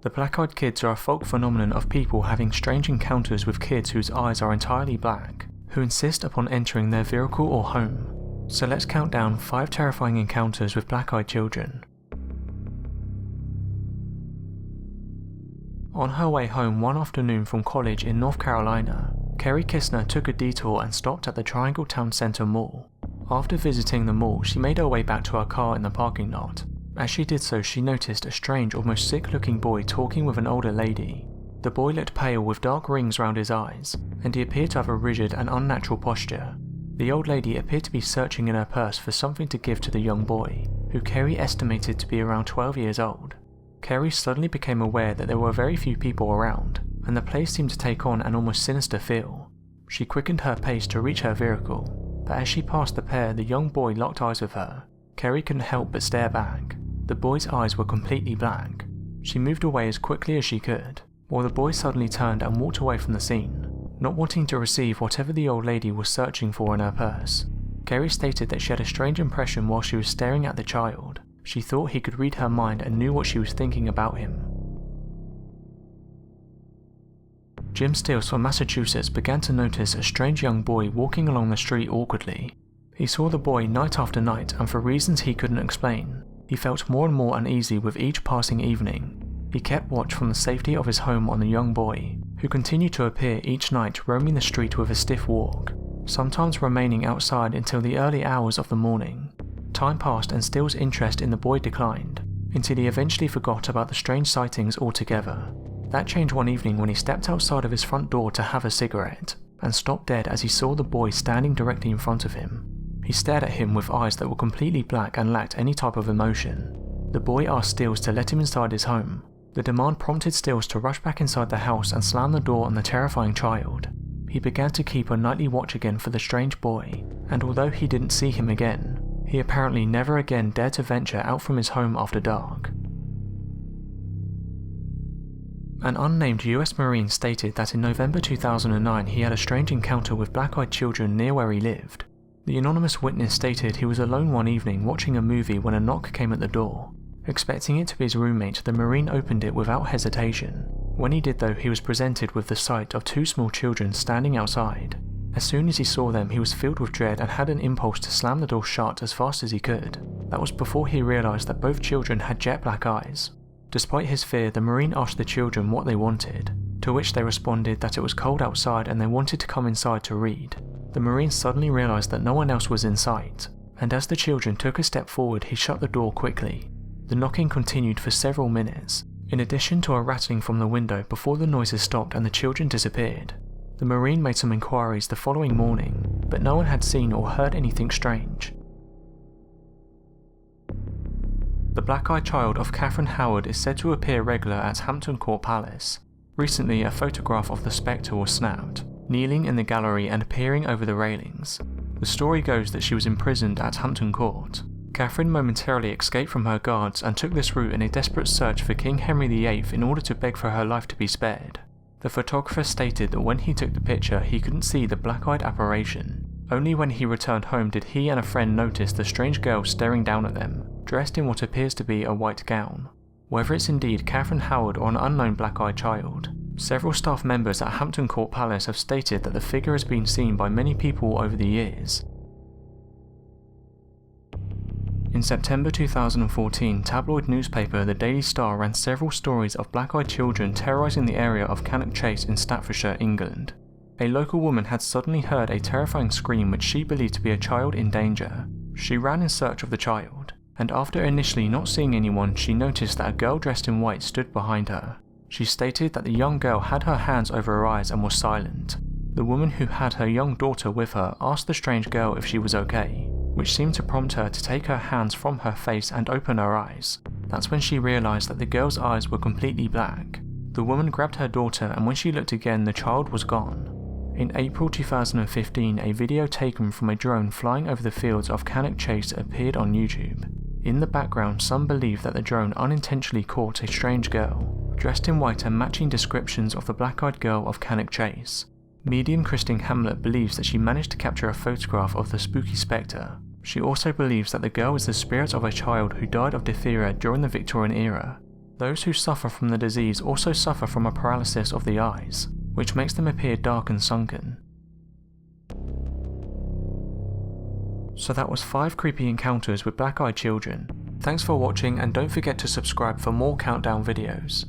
The black-eyed kids are a folk phenomenon of people having strange encounters with kids whose eyes are entirely black, who insist upon entering their vehicle or home. So let's count down 5 terrifying encounters with black-eyed children. On her way home one afternoon from college in North Carolina, Kerry Kistner took a detour and stopped at the Triangle Town Center Mall. After visiting the mall, she made her way back to her car in the parking lot. As she did so, she noticed a strange, almost sick-looking boy talking with an older lady. The boy looked pale with dark rings round his eyes, and he appeared to have a rigid and unnatural posture. The old lady appeared to be searching in her purse for something to give to the young boy, who Kerry estimated to be around 12 years old. Kerry suddenly became aware that there were very few people around, and the place seemed to take on an almost sinister feel. She quickened her pace to reach her vehicle, but as she passed the pair, the young boy locked eyes with her. Kerry couldn't help but stare back. The boy's eyes were completely black. She moved away as quickly as she could, while the boy suddenly turned and walked away from the scene, not wanting to receive whatever the old lady was searching for in her purse. Kerry stated that she had a strange impression while she was staring at the child. She thought he could read her mind and knew what she was thinking about him. Jim Steels from Massachusetts began to notice a strange young boy walking along the street awkwardly. He saw the boy night after night, and for reasons he couldn't explain, he felt more and more uneasy with each passing evening. He kept watch from the safety of his home on the young boy, who continued to appear each night roaming the street with a stiff walk, sometimes remaining outside until the early hours of the morning. Time passed and Steele's interest in the boy declined, until he eventually forgot about the strange sightings altogether. That changed one evening when he stepped outside of his front door to have a cigarette, and stopped dead as he saw the boy standing directly in front of him. He stared at him with eyes that were completely black and lacked any type of emotion. The boy asked Steels to let him inside his home. The demand prompted Steels to rush back inside the house and slam the door on the terrifying child. He began to keep a nightly watch again for the strange boy, and although he didn't see him again, he apparently never again dared to venture out from his home after dark. An unnamed US Marine stated that in November 2009 he had a strange encounter with black-eyed children near where he lived. The anonymous witness stated he was alone one evening watching a movie when a knock came at the door. Expecting it to be his roommate, the Marine opened it without hesitation. When he did though, he was presented with the sight of 2 small children standing outside. As soon as he saw them, he was filled with dread and had an impulse to slam the door shut as fast as he could. That was before he realised that both children had jet black eyes. Despite his fear, the Marine asked the children what they wanted, to which they responded that it was cold outside and they wanted to come inside to read. The Marine suddenly realised that no one else was in sight, and as the children took a step forward, he shut the door quickly. The knocking continued for several minutes, in addition to a rattling from the window before the noises stopped and the children disappeared. The Marine made some inquiries the following morning, but no one had seen or heard anything strange. The black-eyed child of Catherine Howard is said to appear regular at Hampton Court Palace. Recently, a photograph of the spectre was snapped, kneeling in the gallery and peering over the railings. The story goes that she was imprisoned at Hampton Court. Catherine momentarily escaped from her guards and took this route in a desperate search for King Henry VIII in order to beg for her life to be spared. The photographer stated that when he took the picture he couldn't see the black-eyed apparition. Only when he returned home did he and a friend notice the strange girl staring down at them, dressed in what appears to be a white gown. Whether it's indeed Catherine Howard or an unknown black-eyed child, several staff members at Hampton Court Palace have stated that the figure has been seen by many people over the years. In September 2014, tabloid newspaper The Daily Star ran several stories of black-eyed children terrorising the area of Cannock Chase in Staffordshire, England. A local woman had suddenly heard a terrifying scream which she believed to be a child in danger. She ran in search of the child, and after initially not seeing anyone, she noticed that a girl dressed in white stood behind her. She stated that the young girl had her hands over her eyes and was silent. The woman who had her young daughter with her asked the strange girl if she was okay, which seemed to prompt her to take her hands from her face and open her eyes. That's when she realised that the girl's eyes were completely black. The woman grabbed her daughter, and when she looked again, the child was gone. In April 2015, a video taken from a drone flying over the fields of Cannock Chase appeared on YouTube. In the background, some believe that the drone unintentionally caught a strange girl, dressed in white and matching descriptions of the black-eyed girl of Cannock Chase. Medium Christine Hamlet believes that she managed to capture a photograph of the spooky spectre. She also believes that the girl is the spirit of a child who died of diphtheria during the Victorian era. Those who suffer from the disease also suffer from a paralysis of the eyes, which makes them appear dark and sunken. So that was 5 creepy encounters with black-eyed children. Thanks for watching, and don't forget to subscribe for more countdown videos.